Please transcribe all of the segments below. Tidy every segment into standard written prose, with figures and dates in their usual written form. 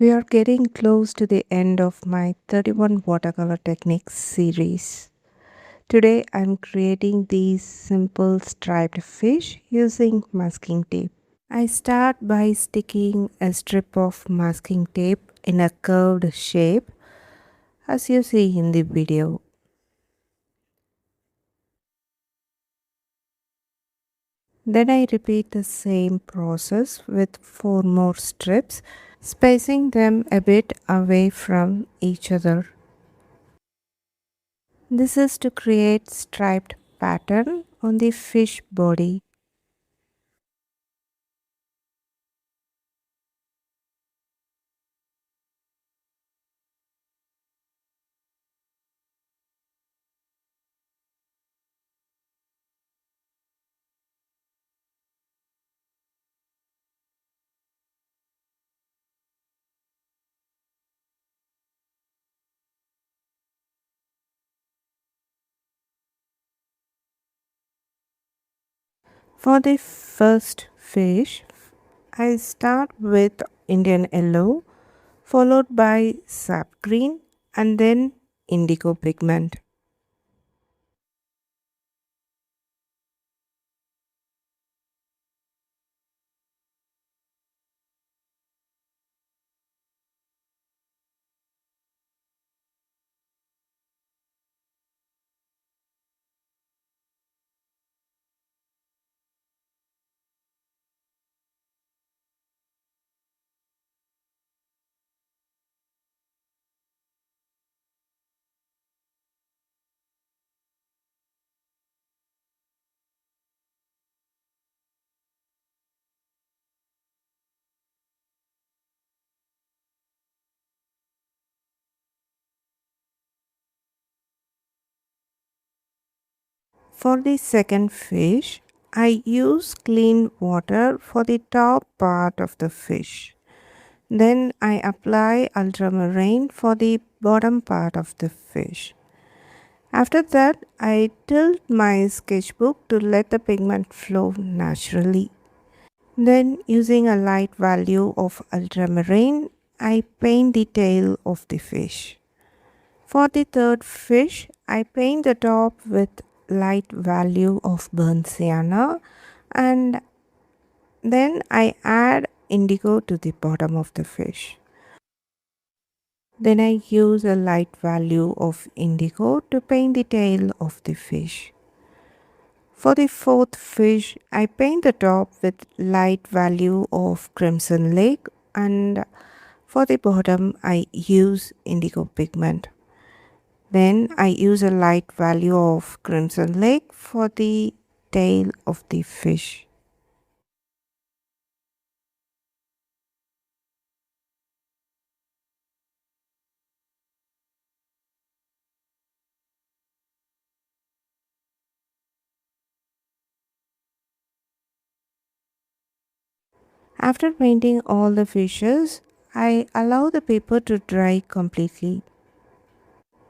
We are getting close to the end of my 31 watercolor techniques series. Today I'm creating these simple striped fish using masking tape. I start by sticking a strip of masking tape in a curved shape as you see in the video. Then I repeat the same process with 4 more strips, spacing them a bit away from each other. This is to create striped pattern on the fish body. For the first fish, I start with Indian yellow, followed by sap green and then indigo pigment. For the second fish, I use clean water for the top part of the fish. Then I apply ultramarine for the bottom part of the fish. After that, I tilt my sketchbook to let the pigment flow naturally. Then, using a light value of ultramarine, I paint the tail of the fish. For the third fish, I paint the top with light value of burnt sienna and then I add indigo to the bottom of the fish. Then I use a light value of indigo to paint the tail of the fish. For the fourth fish, I paint the top with light value of crimson lake and for the bottom I use indigo pigment. Then I use a light value of crimson lake for the tail of the fish. After painting all the fishes, I allow the paper to dry completely.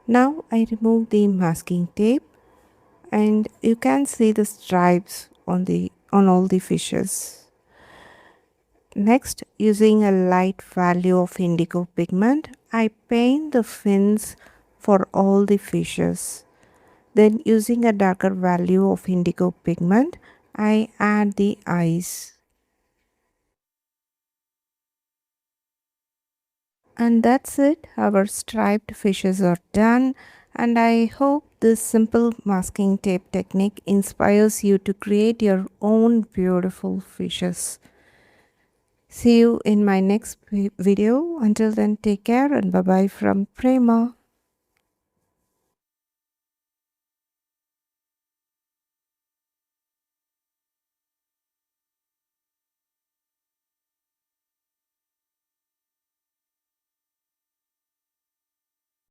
Now I remove the masking tape and you can see the stripes on all the fishes. Next, using a light value of indigo pigment, I paint the fins for all the fishes. Then using a darker value of indigo pigment, I add the eyes. And that's it, our striped fishes are done. And I hope this simple masking tape technique inspires you to create your own beautiful fishes. See you in my next video. Until then, take care and bye bye from Prema.